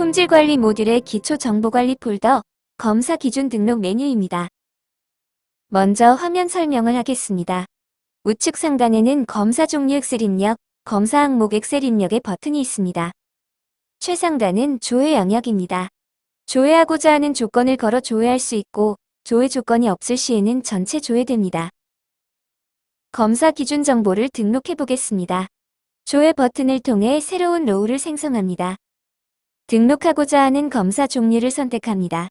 품질관리 모듈의 기초정보관리 폴더, 검사 기준 등록 메뉴입니다. 먼저 화면 설명을 하겠습니다. 우측 상단에는 검사 종류 엑셀 입력, 검사 항목 엑셀 입력의 버튼이 있습니다. 최상단은 조회 영역입니다. 조회하고자 하는 조건을 걸어 조회할 수 있고, 조회 조건이 없을 시에는 전체 조회됩니다. 검사 기준 정보를 등록해 보겠습니다. 조회 버튼을 통해 새로운 로우를 생성합니다. 등록하고자 하는 검사 종류를 선택합니다.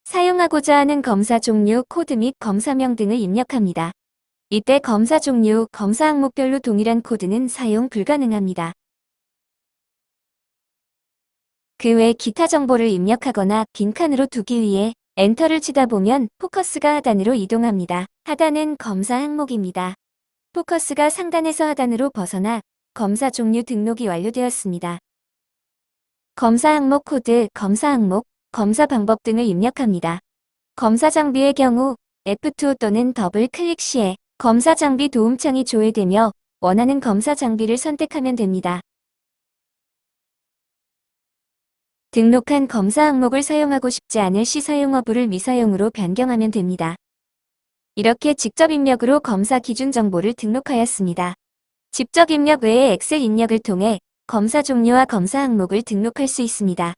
사용하고자 하는 검사 종류, 코드 및 검사명 등을 입력합니다. 이때 검사 종류, 검사 항목별로 동일한 코드는 사용 불가능합니다. 그 외 기타 정보를 입력하거나 빈칸으로 두기 위해 엔터를 치다 보면 포커스가 하단으로 이동합니다. 하단은 검사 항목입니다. 포커스가 상단에서 하단으로 벗어나 검사 종류 등록이 완료되었습니다. 검사 항목 코드, 검사 항목, 검사 방법 등을 입력합니다. 검사 장비의 경우 F2 또는 더블 클릭 시에 검사 장비 도움창이 조회되며 원하는 검사 장비를 선택하면 됩니다. 등록한 검사 항목을 사용하고 싶지 않을 시 사용 여부를 미사용으로 변경하면 됩니다. 이렇게 직접 입력으로 검사 기준 정보를 등록하였습니다. 직접 입력 외에 엑셀 입력을 통해 검사 종류와 검사 항목을 등록할 수 있습니다.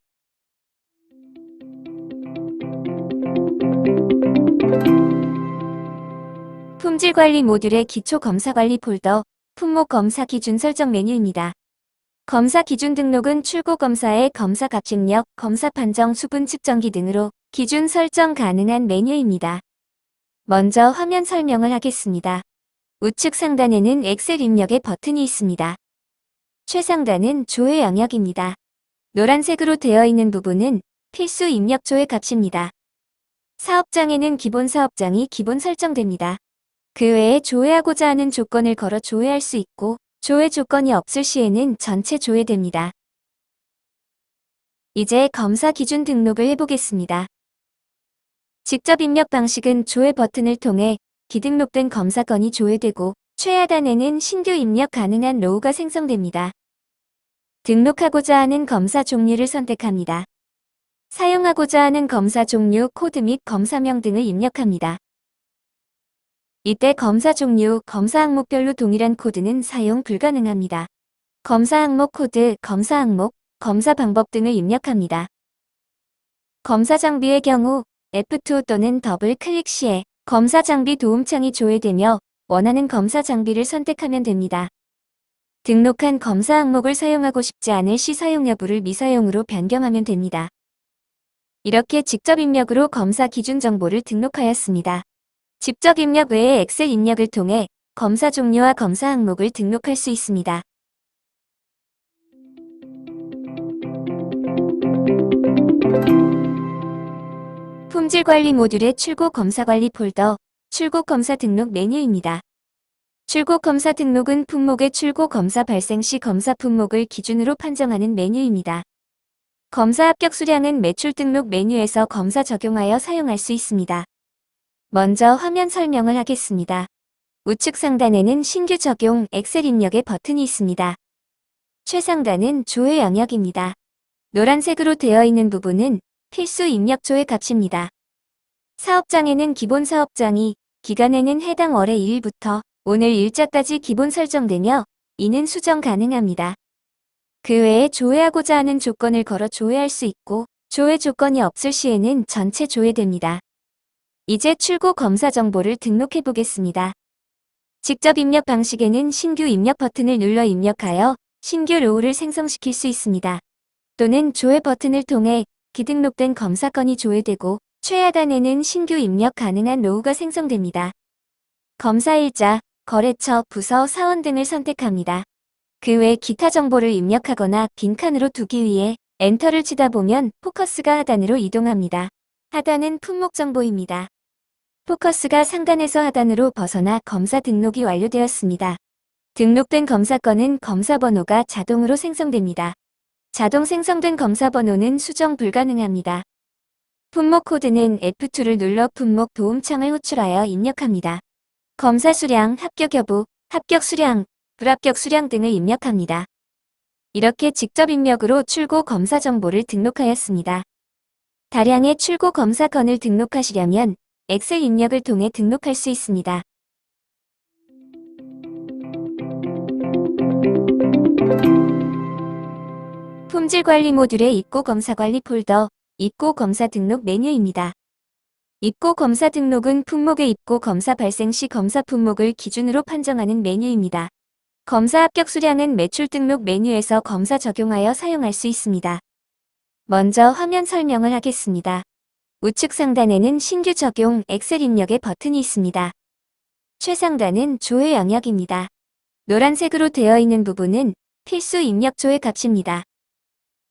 품질관리 모듈의 기초검사관리 폴더, 품목 검사 기준 설정 메뉴입니다. 검사 기준 등록은 출고검사의 검사 값 입력, 검사 판정, 수분 측정기 등으로 기준 설정 가능한 메뉴입니다. 먼저 화면 설명을 하겠습니다. 우측 상단에는 엑셀 입력의 버튼이 있습니다. 최상단은 조회 영역입니다. 노란색으로 되어 있는 부분은 필수 입력 조회 값입니다. 사업장에는 기본 사업장이 기본 설정됩니다. 그 외에 조회하고자 하는 조건을 걸어 조회할 수 있고, 조회 조건이 없을 시에는 전체 조회됩니다. 이제 검사 기준 등록을 해보겠습니다. 직접 입력 방식은 조회 버튼을 통해 기등록된 검사건이 조회되고, 최하단에는 신규 입력 가능한 로우가 생성됩니다. 등록하고자 하는 검사 종류를 선택합니다. 사용하고자 하는 검사 종류, 코드 및 검사명 등을 입력합니다. 이때 검사 종류, 검사 항목별로 동일한 코드는 사용 불가능합니다. 검사 항목 코드, 검사 항목, 검사 방법 등을 입력합니다. 검사 장비의 경우 F2 또는 더블 클릭 시에 검사 장비 도움창이 조회되며 원하는 검사 장비를 선택하면 됩니다. 등록한 검사 항목을 사용하고 싶지 않을 시 사용 여부를 미사용으로 변경하면 됩니다. 이렇게 직접 입력으로 검사 기준 정보를 등록하였습니다. 직접 입력 외에 엑셀 입력을 통해 검사 종류와 검사 항목을 등록할 수 있습니다. 품질관리 모듈의 출고검사관리 폴더, 출고검사 등록 메뉴입니다. 출고검사 등록은 품목의 출고검사 발생 시 검사 품목을 기준으로 판정하는 메뉴입니다. 검사 합격 수량은 매출 등록 메뉴에서 검사 적용하여 사용할 수 있습니다. 먼저 화면 설명을 하겠습니다. 우측 상단에는 신규 적용 엑셀 입력의 버튼이 있습니다. 최상단은 조회 영역입니다. 노란색으로 되어 있는 부분은 필수 입력 조회 값입니다. 사업장에는 기본 사업장이, 기간에는 해당 월의 1일부터 오늘 일자까지 기본 설정되며 이는 수정 가능합니다. 그 외에 조회하고자 하는 조건을 걸어 조회할 수 있고, 조회 조건이 없을 시에는 전체 조회됩니다. 이제 출고 검사 정보를 등록해 보겠습니다. 직접 입력 방식에는 신규 입력 버튼을 눌러 입력하여 신규 로우를 생성시킬 수 있습니다. 또는 조회 버튼을 통해 기등록된 검사건이 조회되고, 최하단에는 신규 입력 가능한 로우가 생성됩니다. 검사일자, 거래처, 부서, 사원 등을 선택합니다. 그 외 기타 정보를 입력하거나 빈칸으로 두기 위해 엔터를 치다 보면 포커스가 하단으로 이동합니다. 하단은 품목 정보입니다. 포커스가 상단에서 하단으로 벗어나 검사 등록이 완료되었습니다. 등록된 검사건은 검사 번호가 자동으로 생성됩니다. 자동 생성된 검사 번호는 수정 불가능합니다. 품목 코드는 F2를 눌러 품목 도움창을 호출하여 입력합니다. 검사 수량, 합격 여부, 합격 수량, 불합격 수량 등을 입력합니다. 이렇게 직접 입력으로 출고 검사 정보를 등록하였습니다. 다량의 출고 검사 건을 등록하시려면 엑셀 입력을 통해 등록할 수 있습니다. 품질 관리 모듈의 입고 검사 관리 폴더, 입고 검사 등록 메뉴입니다. 입고 검사 등록은 품목의 입고 검사 발생 시 검사 품목을 기준으로 판정하는 메뉴입니다. 검사 합격 수량은 매출 등록 메뉴에서 검사 적용하여 사용할 수 있습니다. 먼저 화면 설명을 하겠습니다. 우측 상단에는 신규 적용 엑셀 입력의 버튼이 있습니다. 최상단은 조회 영역입니다. 노란색으로 되어 있는 부분은 필수 입력 조회 값입니다.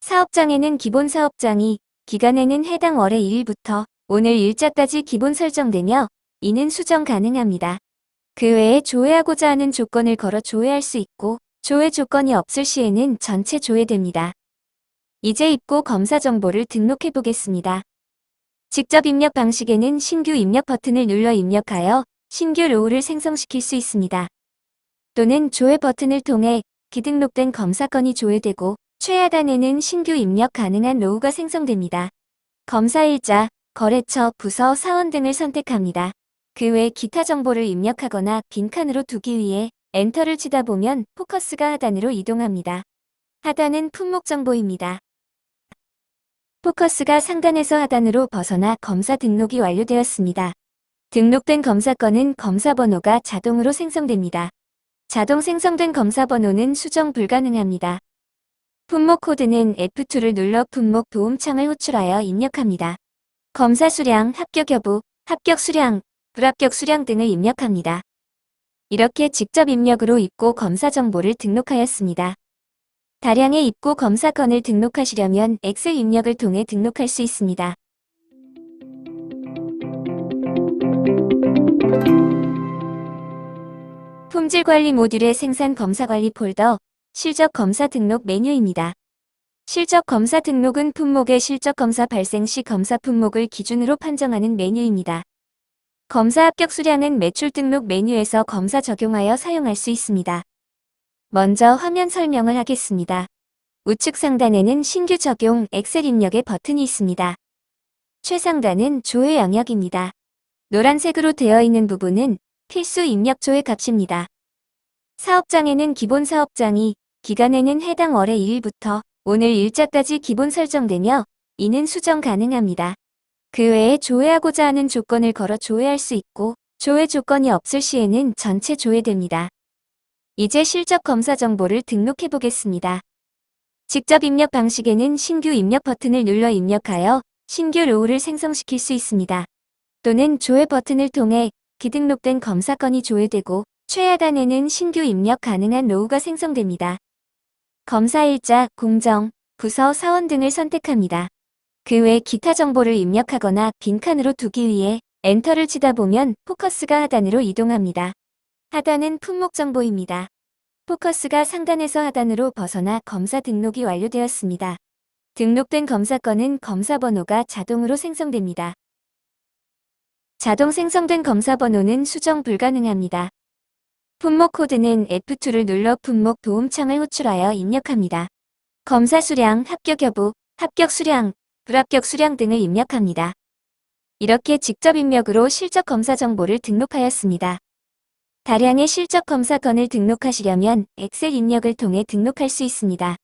사업장에는 기본 사업장이, 기간에는 해당 월의 1일부터 오늘 일자까지 기본 설정되며 이는 수정 가능합니다. 그 외에 조회하고자 하는 조건을 걸어 조회할 수 있고 조회 조건이 없을 시에는 전체 조회됩니다. 이제 입고 검사 정보를 등록해 보겠습니다. 직접 입력 방식에는 신규 입력 버튼을 눌러 입력하여 신규 로우를 생성시킬 수 있습니다. 또는 조회 버튼을 통해 기등록된 검사 건이 조회되고 최하단에는 신규 입력 가능한 로우가 생성됩니다. 검사일자, 거래처, 부서, 사원 등을 선택합니다. 그 외 기타 정보를 입력하거나 빈칸으로 두기 위해 엔터를 치다 보면 포커스가 하단으로 이동합니다. 하단은 품목 정보입니다. 포커스가 상단에서 하단으로 벗어나 검사 등록이 완료되었습니다. 등록된 검사 건은 검사 번호가 자동으로 생성됩니다. 자동 생성된 검사 번호는 수정 불가능합니다. 품목 코드는 F2를 눌러 품목 도움창을 호출하여 입력합니다. 검사 수량, 합격 여부, 합격 수량, 불합격 수량 등을 입력합니다. 이렇게 직접 입력으로 입고 검사 정보를 등록하였습니다. 다량의 입고 검사 건을 등록하시려면 엑셀 입력을 통해 등록할 수 있습니다. 품질 관리 모듈의 생산 검사 관리 폴더, 실적 검사 등록 메뉴입니다. 실적 검사 등록은 품목의 실적 검사 발생 시 검사 품목을 기준으로 판정하는 메뉴입니다. 검사 합격 수량은 매출 등록 메뉴에서 검사 적용하여 사용할 수 있습니다. 먼저 화면 설명을 하겠습니다. 우측 상단에는 신규 적용 엑셀 입력의 버튼이 있습니다. 최상단은 조회 영역입니다. 노란색으로 되어 있는 부분은 필수 입력 조회 값입니다. 사업장에는 기본 사업장이, 기간에는 해당 월의 1일부터 오늘 일자까지 기본 설정되며 이는 수정 가능합니다. 그 외에 조회하고자 하는 조건을 걸어 조회할 수 있고 조회 조건이 없을 시에는 전체 조회됩니다. 이제 실적 검사 정보를 등록해 보겠습니다. 직접 입력 방식에는 신규 입력 버튼을 눌러 입력하여 신규 로우를 생성시킬 수 있습니다. 또는 조회 버튼을 통해 기등록된 검사 건이 조회되고 최하단에는 신규 입력 가능한 로우가 생성됩니다. 검사일자, 공정, 부서, 사원 등을 선택합니다. 그 외 기타 정보를 입력하거나 빈칸으로 두기 위해 엔터를 치다 보면 포커스가 하단으로 이동합니다. 하단은 품목 정보입니다. 포커스가 상단에서 하단으로 벗어나 검사 등록이 완료되었습니다. 등록된 검사 건은 검사 번호가 자동으로 생성됩니다. 자동 생성된 검사 번호는 수정 불가능합니다. 품목 코드는 F2를 눌러 품목 도움창을 호출하여 입력합니다. 검사 수량, 합격 여부, 합격 수량, 불합격 수량 등을 입력합니다. 이렇게 직접 입력으로 실적 검사 정보를 등록하였습니다. 다량의 실적 검사 건을 등록하시려면 엑셀 입력을 통해 등록할 수 있습니다.